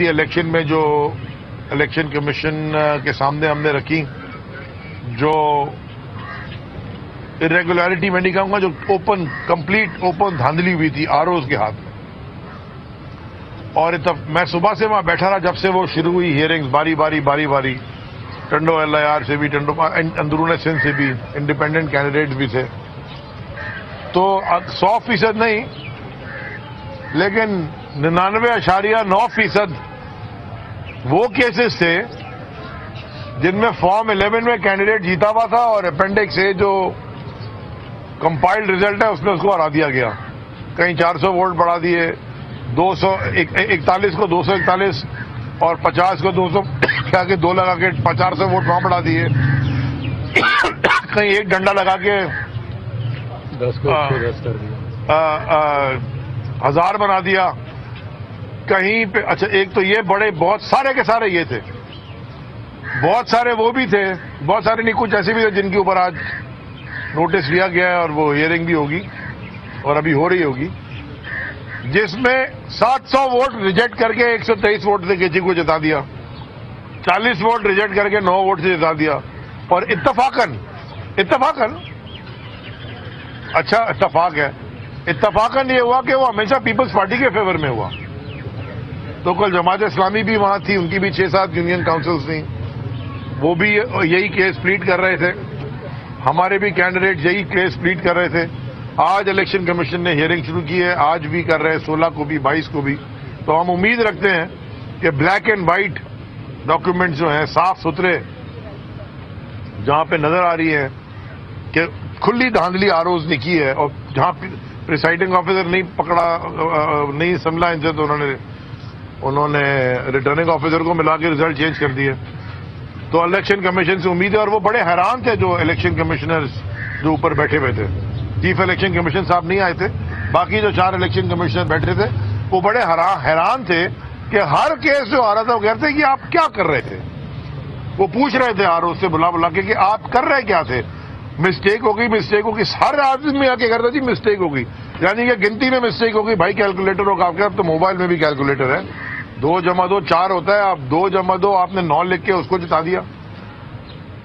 Election में जो election commission के सामने हमने रखी, जो इरेगुलरिटी मैं नहीं कहूंगा, जो कंप्लीट ओपन धांधली हुई थी आरओज के हाथ में। और मैं सुबह से वहां बैठा रहा जब से वो शुरू हुई हियरिंग्स, बारी बारी टंडो LIR से भी, टंडो अंदरून सिंध से भी, इंडिपेंडेंट कैंडिडेट्स भी थे। तो 100% नहीं, लेकिन 99.9% वो केसेस थे जिनमें फॉर्म 11 में कैंडिडेट जीता हुआ था और अपेंडिक्स ए जो कंपाइल्ड रिजल्ट है उसमें उसको हरा दिया गया। कहीं 400 वोट बढ़ा दिए, 241 को 241 और 50 को 200 क्या के 2 लगा के 400 वोट वहां बढ़ा दिए। कहीं एक डंडा लगा के 10 को 10 कर दिया, 1000 बना दिया कहीं पे। अच्छा, एक तो ये बड़े बहुत सारे के सारे ये थे, बहुत सारे वो भी थे, बहुत सारे नहीं, कुछ ऐसे भी थे जिनके ऊपर आज नोटिस लिया गया है और वो हियरिंग भी होगी और अभी हो रही होगी, जिसमें 700 वोट रिजेक्ट करके 123 वोट से किसी को जिता दिया, 40 वोट रिजेक्ट करके 9 वोट से जिता दिया। और इत्तफाकन अच्छा इत्तफाक है, इत्तफाकन ये हुआ कि वो हमेशा पीपल्स पार्टी के फेवर में हुआ। तो कल जमात इस्लामी भी वहां थी, उनकी भी 6-7 यूनियन काउंसिल्स थी, वो भी यही केस प्लीड कर रहे थे, हमारे भी कैंडिडेट यही केस प्लीड कर रहे थे। आज इलेक्शन कमीशन ने हियरिंग शुरू की है, आज भी कर रहे हैं, 16 को भी, 22 को भी। तो हम उम्मीद रखते हैं कि ब्लैक एंड व्हाइट डॉक्यूमेंट जो हैं, साफ सुथरे, जहां पे नजर आ रही है कि खुली धांधली आरओज ने की है, और जहां प्रिसाइडिंग ऑफिसर नहीं पकड़ा, नहीं संभला इनसे, तो उन्होंने रिटर्निंग ऑफिसर को मिला के रिजल्ट चेंज कर दिए। तो इलेक्शन कमीशन से उम्मीद है, और वो बड़े हैरान थे जो इलेक्शन कमिश्नर्स जो ऊपर बैठे हुए थे, चीफ इलेक्शन कमीशन साहब नहीं आए थे, बाकी जो 4 इलेक्शन कमिश्नर बैठे थे वो बड़े हैरान थे कि हर केस जो आ रहा था वो कहते कि आप क्या कर रहे थे। वो पूछ रहे थे आरओ से बुला के कि आप कर रहे क्या थे, मिस्टेक हो गई। हर आदमी आके कहता जी मिस्टेक हो गई, यानी कि गिनती में मिस्टेक हो गई। भाई कैलकुलेटर होगा आपके, अब तो मोबाइल में भी कैलकुलेटर है, 2 + 2 4 होता है। आप 2 + 2 आपने 9 लिख के उसको जिता दिया,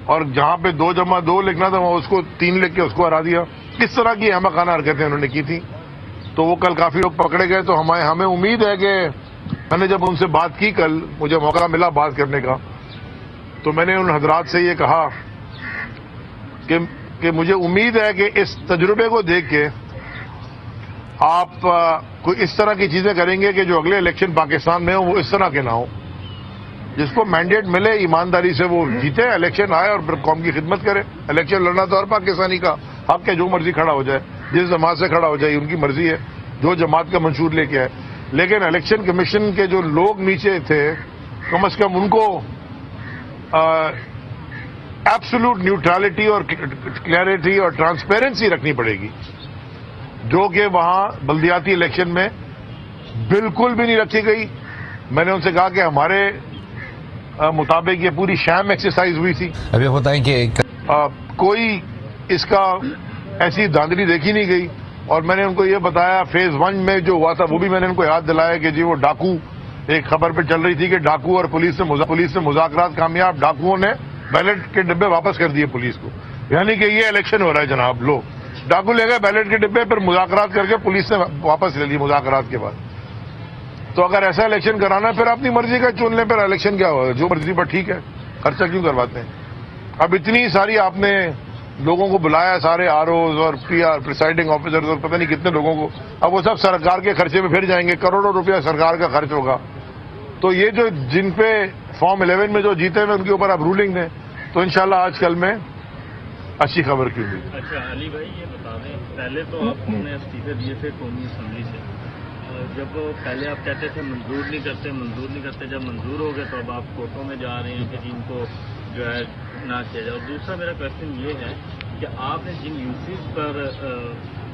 और जहां पे 2 + 2 लिखना था वहां उसको 3 लिख के उसको हरा दिया। इस तरह की अहमकाना हरकतें उन्होंने की थी। तो वो कल काफी लोग पकड़े गए। तो हमें उम्मीद है कि मैंने जब उनसे बात की, कल मुझे मौका मिला बात करने का, तो मैंने उन हजरात से ये कहा कि मुझे उम्मीद है कि इस तजुर्बे को देख के आप कोई इस तरह की चीजें करेंगे कि जो अगले इलेक्शन पाकिस्तान में हो वो इस तरह के ना हो। जिसको मैंडेट मिले ईमानदारी से वो जीते, इलेक्शन आए और फिर कौम की खिदमत करे। इलेक्शन लड़ना तो हर पाकिस्तानी का हक है, जो मर्जी खड़ा हो जाए, जिस जमात से खड़ा हो जाए, उनकी मर्जी है, जो जमात का मंशूर लेके आए। लेकिन इलेक्शन कमीशन के जो लोग नीचे थे, कम से कम उनको एब्सोल्यूट न्यूट्रलिटी और क्लैरिटी और ट्रांसपेरेंसी रखनी पड़ेगी, जो कि वहां बल्दियाती इलेक्शन में बिल्कुल भी नहीं रखी गई। मैंने उनसे कहा कि हमारे मुताबिक ये पूरी शैम एक्सरसाइज हुई थी। अभी बताएं कि कोई इसका ऐसी धांधली देखी नहीं गई। और मैंने उनको ये बताया, फेज 1 में जो हुआ था वो भी मैंने उनको याद दिलाया कि जी वो डाकू, एक खबर पे चल रही थी कि डाकू और पुलिस से मुज़ाकरात कामयाब, डाकुओं ने बैलेट के डिब्बे वापस कर दिए पुलिस को। यानी कि ये इलेक्शन हो रहा है जनाब, लो डाकू ले गए बैलेट के डिब्बे, फिर मुज़ाकरात करके पुलिस ने वापस ले लिए मुज़ाकरात के बाद। तो अगर ऐसा इलेक्शन कराना है फिर अपनी मर्जी का चुन लें, फिर इलेक्शन क्या होगा, जो मर्जी पर ठीक है, खर्चा क्यों करवाते हैं। अब इतनी सारी आपने लोगों को बुलाया, सारे आरओज और PR प्रिसाइडिंग ऑफिसर्स और पता नहीं कितने लोगों को, अब वो सब सरकार के खर्चे में फिर जाएंगे, करोड़ों रुपया सरकार का खर्च होगा। तो ये जो जिन पे फॉर्म 11 में जो जीते हुए उनके ऊपर अब रूलिंग दें, तो इंशाल्लाह आज कल में अच्छी खबर क्यों हुई। अच्छा अली भाई, ये बता दें, पहले तो आपने इस्तीफे दिए थे कौमी असम्बली से, जब पहले आप कहते थे मंजूर नहीं करते, जब मंजूर हो गए तो अब आप कोर्टों में जा रहे हैं कि जिनको जो है ना किया जाए। और दूसरा मेरा क्वेश्चन ये है कि आपने जिन यूसीज पर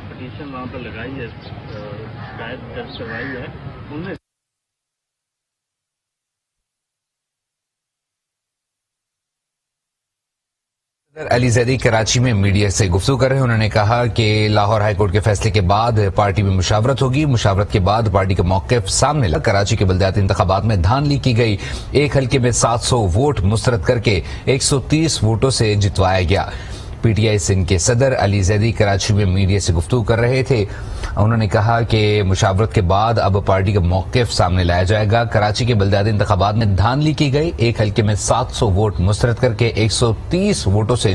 पिटीशन वहाँ पर लगाई है, शिकायत दर्ज करवाई है, उनमें अली जैदी कराची में मीडिया से गुफ्तगू कर रहे हैं। उन्होंने कहा कि लाहौर हाईकोर्ट के फैसले के बाद पार्टी में मुशावरत होगी। मुशावरत के बाद पार्टी का मौक़िफ़ सामने लगा। कराची के बल्दियाती इंतखाबात में धांधली की गई। एक हल्के में 700 वोट मुस्तरद करके 130 वोटों से जितवाया गया। पीटीआई सिंध के सदर अली जैदी कराची में मीडिया से गुफ्तगू कर रहे थे। उन्होंने कहा कि मुशावरत के बाद अब पार्टी का मौक़िफ़ सामने लाया जाएगा। कराची के बल्दियाती इंतखाबात में धांधली की गई। एक हल्के में 700 वोट मुस्तरद करके 130 वोटों से